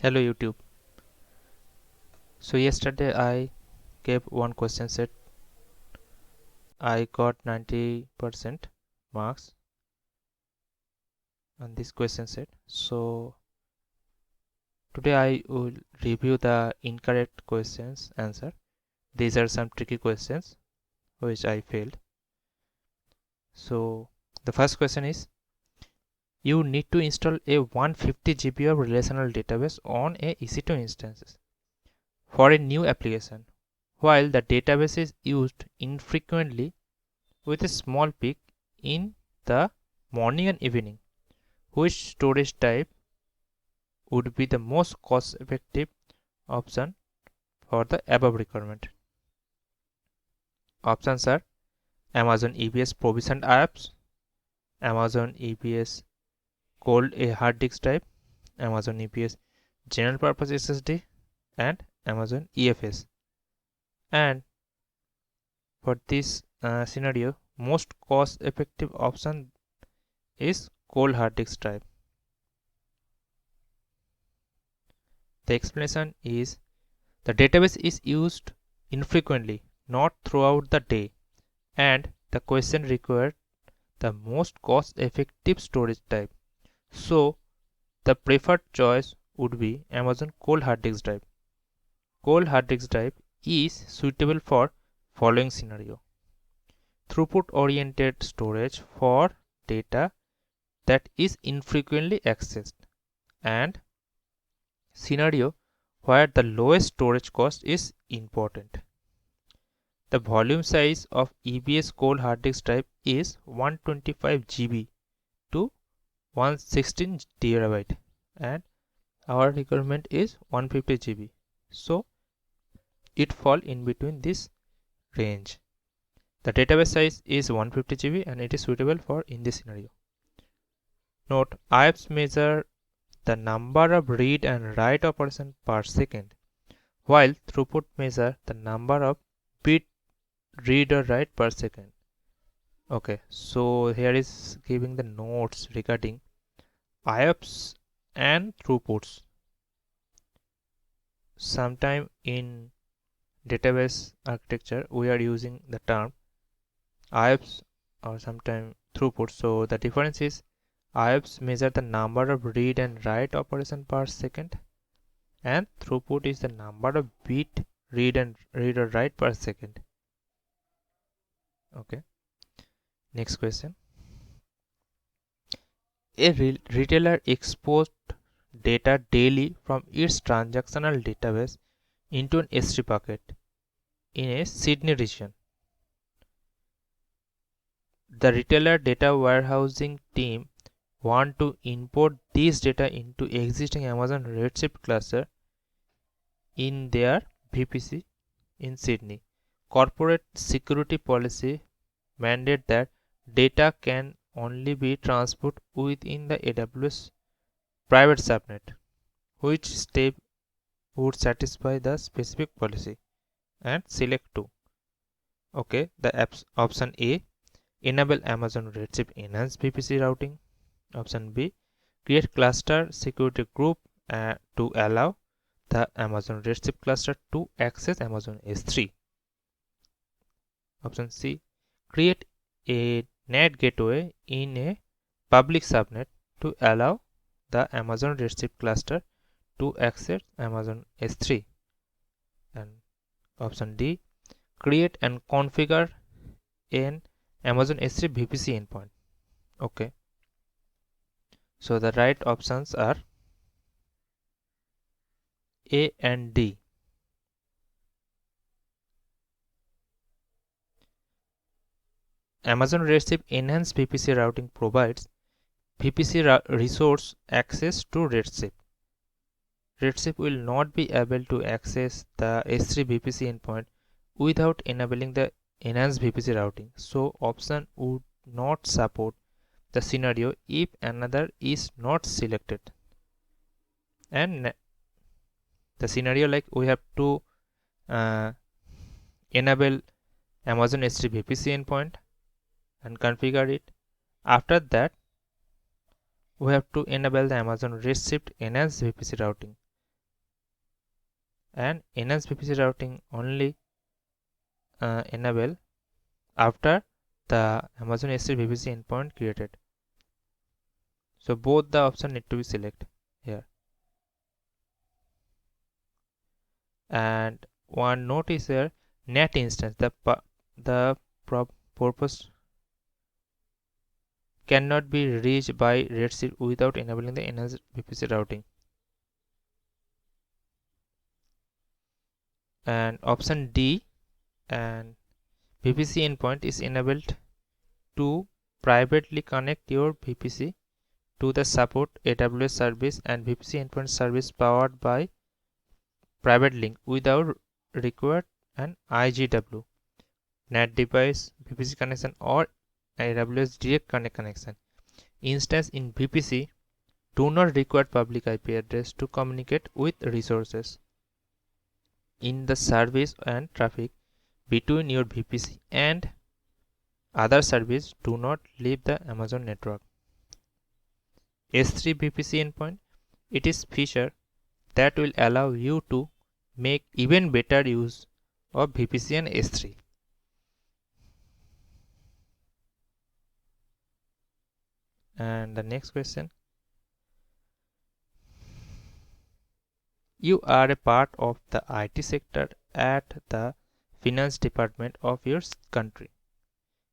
Hello YouTube. So yesterday I gave one question set. I got 90% marks on this question set. So today I will review the incorrect questions answer. These are some tricky questions which I failed. So the first question is, you need to install a 150 GB of relational database on a EC2 instances for a new application, while the database is used infrequently with a small peak in the morning and evening. Which storage type would be the most cost effective option for the above requirement? Options are Amazon EBS provisioned apps, Amazon EBS cold a hard disk type, Amazon EBS general purpose SSD, and Amazon EFS. And for this scenario, most cost effective option is cold hard disk type. The explanation is the database is used infrequently, not throughout the day, and the question required the most cost effective storage type. So the preferred choice would be Amazon cold hard disk drive. Cold hard disk drive is suitable for following scenario: throughput oriented storage for data that is infrequently accessed, and scenario where the lowest storage cost is important. The volume size of EBS cold hard disk drive is 125 GB to 116 TB, and our requirement is 150 GB. So it fall in between this range. The database size is 150 GB and it is suitable for in this scenario. Note, IOPS measure the number of read and write operations per second, while throughput measure the number of bit read or write per second. Okay, so here is giving the notes regarding IOPS and throughputs. Sometime in database architecture we are using the term IOPS or sometime throughput. So the difference is IOPS measure the number of read and write operation per second, and throughput is the number of bit read or write per second. Okay, next question. A retailer exports data daily from its transactional database into an S3 bucket in a Sydney region. The retailer data warehousing team want to import this data into existing Amazon Redshift cluster in their VPC in Sydney. Corporate security policy mandate that data can only be transferred within the AWS private subnet. Which step would satisfy the specific policy? And select 2. Okay, the option A, enable Amazon Redshift enhanced VPC routing. Option B, create cluster security group to allow the Amazon Redshift cluster to access Amazon S3. Option C, create a NAT gateway in a public subnet to allow the Amazon Redshift cluster to access Amazon S3. And option D, create and configure an Amazon S3 VPC endpoint. Okay, so the right options are A and D. Amazon Redshift Enhanced VPC routing provides VPC resource access to Redshift. Redshift will not be able to access the S3 VPC endpoint without enabling the enhanced VPC routing. So option would not support the scenario if another is not selected. And the scenario like we have to enable Amazon S3 VPC endpoint and configure it. After that we have to enable the Amazon Redshift enhanced VPC routing, and enhanced VPC routing only enable after the Amazon S3 VPC endpoint created. So both the options need to be selected here. And one note is here, NAT instance, the purpose cannot be reached by Redshift without enabling the enhanced VPC routing. And option D, and VPC endpoint is enabled to privately connect your VPC to the support AWS service and VPC endpoint service powered by private link without required an IGW, NAT device, VPC connection or AWS direct connect connection. Instance in VPC do not require public IP address to communicate with resources in the service, and traffic between your VPC and other service do not leave the Amazon network. S3 VPC endpoint, it is feature that will allow you to make even better use of VPC and S3. And the next question, you are a part of the IT sector at the finance department of your country.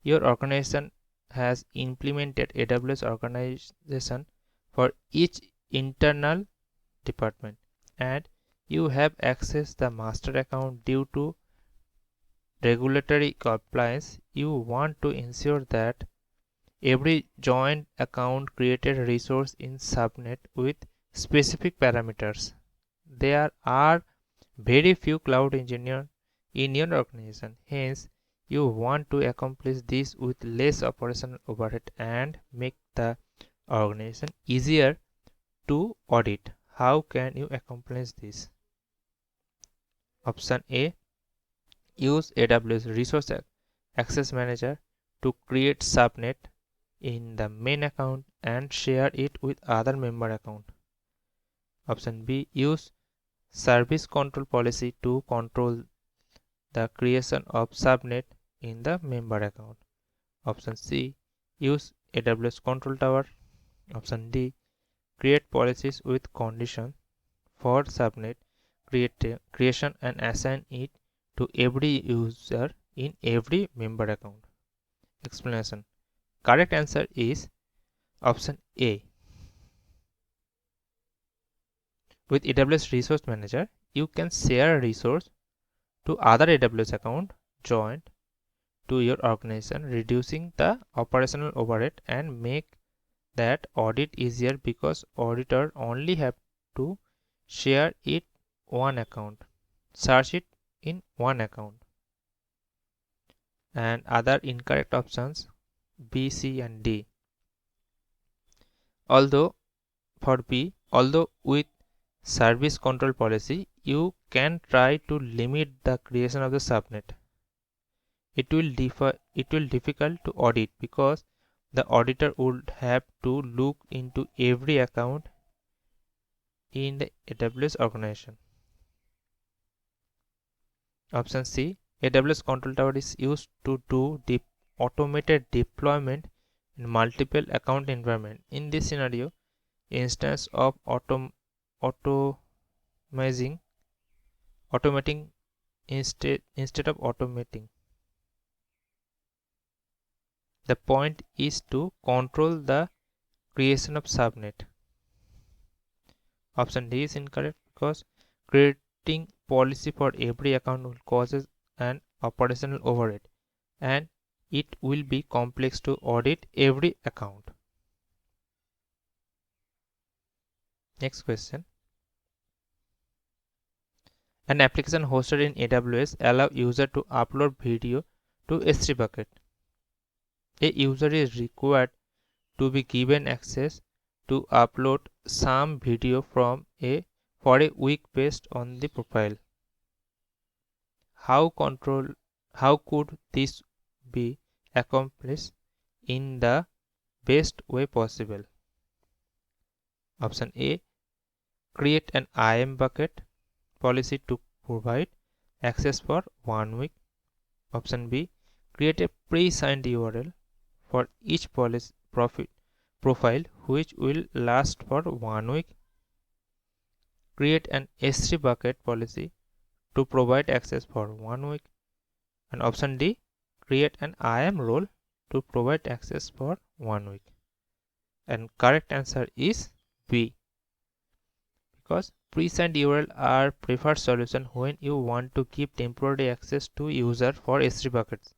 Your organization has implemented AWS organization for each internal department, and you have accessed the master account due to regulatory compliance. You want to ensure that every joint account created resource in subnet with specific parameters. There are very few cloud engineers in your organization. Hence, you want to accomplish this with less operational overhead and make the organization easier to audit. How can you accomplish this? Option A, use AWS Resource Access Manager to create subnet in the main account and share it with other member account. Option B, use service control policy to control the creation of subnet in the member account. Option C, use AWS Control Tower. Option D, create policies with condition for subnet creation and assign it to every user in every member account. Explanation. Correct answer is option A. With AWS Resource Manager, you can share a resource to other AWS account joined to your organization, reducing the operational overhead and make that audit easier because auditor only have to share it one account, search it in one account. And other incorrect options B, C and D. Although with service control policy, you can try to limit the creation of the subnet. It will difficult to audit because the auditor would have to look into every account in the AWS organization. Option C, AWS Control Tower is used to do automated deployment in multiple account environment. In this scenario, instance of automating instead of automating. The point is to control the creation of subnet. Option D is incorrect because creating policy for every account will causes an operational overhead and it will be complex to audit every account. Next question. An application hosted in AWS allows user to upload video to S3 bucket. A user is required to be given access to upload some video for a week based on the profile. How could this be accomplished in the best way possible? Option A, create an IAM bucket policy to provide access for 1 week. Option B, create a pre-signed URL for each profile which will last for 1 week. Create an S3 bucket policy to provide access for 1 week. And option D, create an IAM role to provide access for 1 week. And correct answer is B, because pre-signed URL are preferred solution when you want to give temporary access to user for S3 buckets.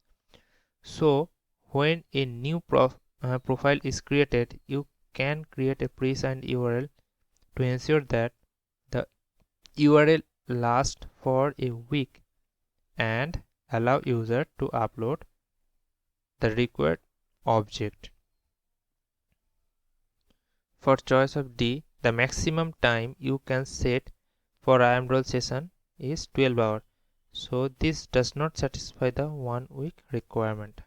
So when a new profile is created, you can create a pre-signed URL to ensure that the URL lasts for a week and allow user to upload the required object. For choice of D, the maximum time you can set for IAM role session is 12 hours. So this does not satisfy the 1 week requirement.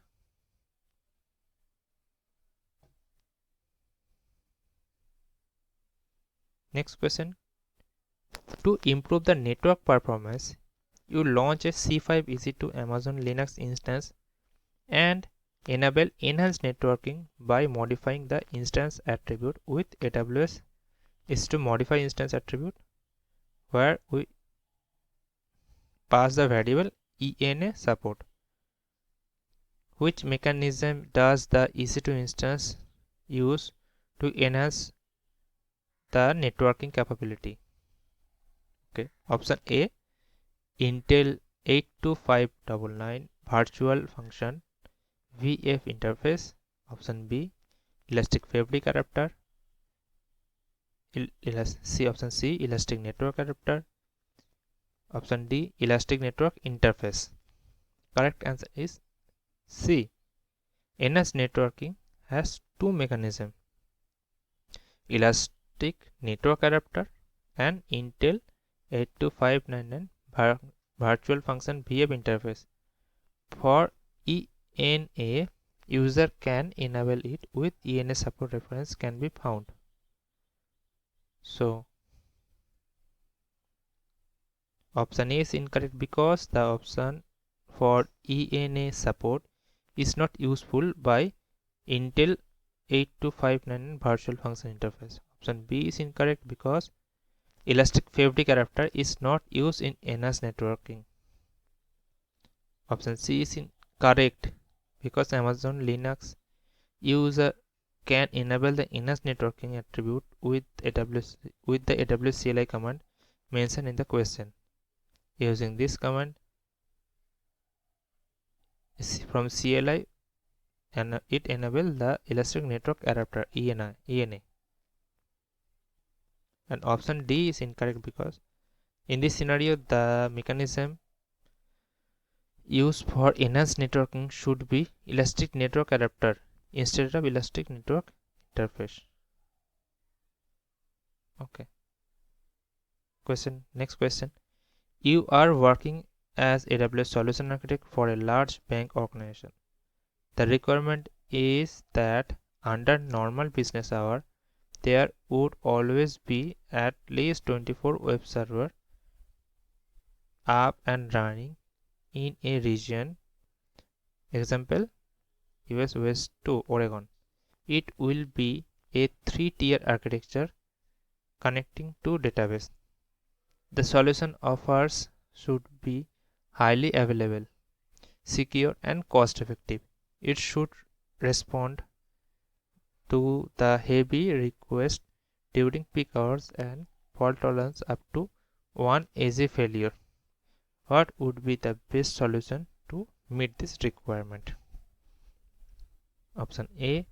Next question. To improve the network performance, you launch a C5 EC2 Amazon Linux instance and enable enhanced networking by modifying the instance attribute with AWS is to modify instance attribute, where we pass the variable ENA support. Which mechanism does the EC2 instance use to enhance the networking capability? Okay, option A, Intel 82599 virtual function VF interface. Option B, Elastic Fabric adapter. Option C, Elastic Network adapter. Option D, Elastic Network interface. Correct answer is C. Enhanced networking has two mechanisms: Elastic Network adapter and Intel 82599 virtual function VF interface. For ENA, user can enable it with ENA support reference can be found. So option A is incorrect because the option for ENA support is not useful by Intel 8259 virtual function interface. Option B is incorrect because Elastic Fabric adapter is not used in enhanced networking. Option C is incorrect because Amazon Linux user can enable the enhanced networking attribute with the AWS CLI command mentioned in the question. Using this command from CLI, and it enables the Elastic Network Adapter ENA. And option D is incorrect because in this scenario the mechanism used for enhanced networking should be Elastic Network Adapter instead of Elastic Network Interface. Okay. Next question. You are working as AWS solution architect for a large bank organization. The requirement is that under normal business hour, there would always be at least 24 web servers up and running in a region. Example, US West to Oregon. It will be a 3-tier architecture connecting to database. The solution offers should be highly available, secure and cost effective. It should respond to the heavy request during peak hours and fault tolerance up to 1 AZ failure. What would be the best solution to meet this requirement? Option A,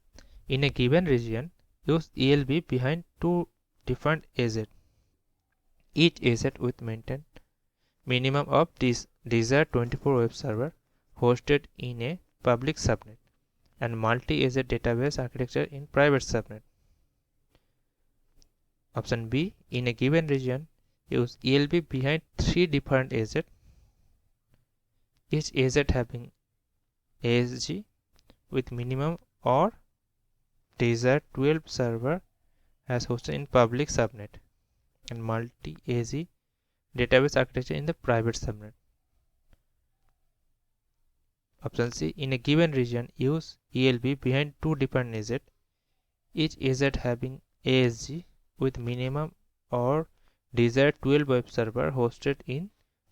in a given region, use ELB behind two different AZ. Each AZ with maintain minimum of this desired 24 web server hosted in a public subnet and multi-AZ database architecture in private subnet. Option B, in a given region, use ELB behind 3 different AZ, each AZ having ASG with minimum or desired 12 server as hosted in public subnet and multi-AZ database architecture in the private subnet. Option C. In a given region, use ELB behind two different AZ, each AZ having ASG with minimum or desired 12 web server hosted in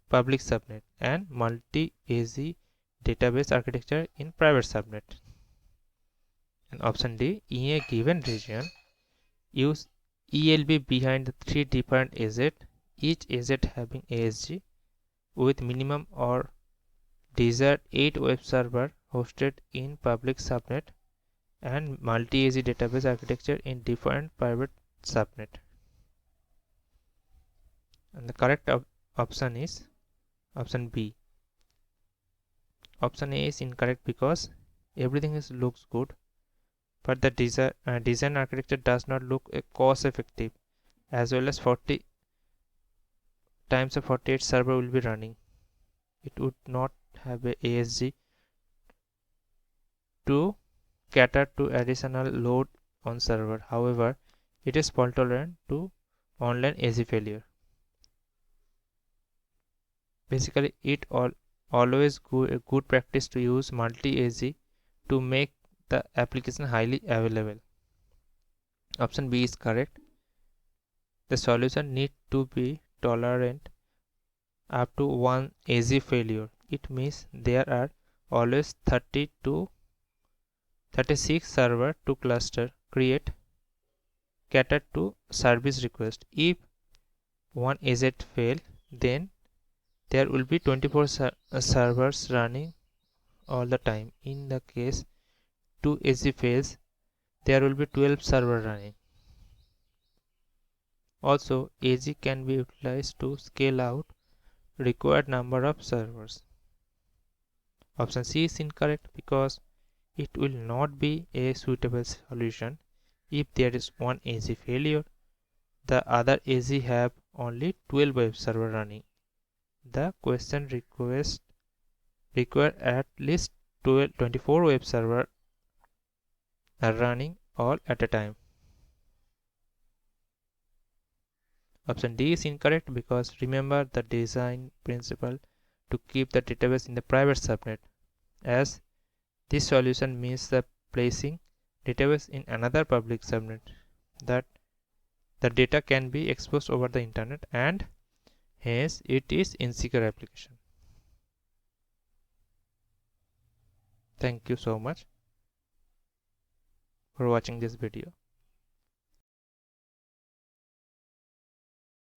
public subnet and multi-AZ database architecture in private subnet. And option D. In a given region, use ELB behind the three different AZ, each AZ having ASG with minimum or desired 8 web server hosted in public subnet and multi-AZ database architecture in different private subnet. And the correct option is option B. Option A is incorrect because everything looks good, but the design architecture does not look cost effective, as well as 40 times a 48 server will be running. It would not have a ASG to cater to additional load on server. However, it is fault tolerant to online AZ failure. Basically, it always a good practice to use multi-AZ to make the application highly available. Option B is correct. The solution need to be tolerant up to 1 AZ failure. It means there are always 30 to 36 server to cluster create cater to service request. If one AZ fail, then there will be 24 servers running all the time. In the case 2 AZ fails, there will be 12 server running. Also, AZ can be utilized to scale out required number of servers. Option C is incorrect because it will not be a suitable solution. If there is one AZ failure, the other AZ have only 12 web server running. The question request require at least 24 web server are running all at a time. Option D is incorrect because remember the design principle to keep the database in the private subnet, as this solution means the placing database in another public subnet that the data can be exposed over the internet, and hence it is insecure application. Thank you so much for watching this video.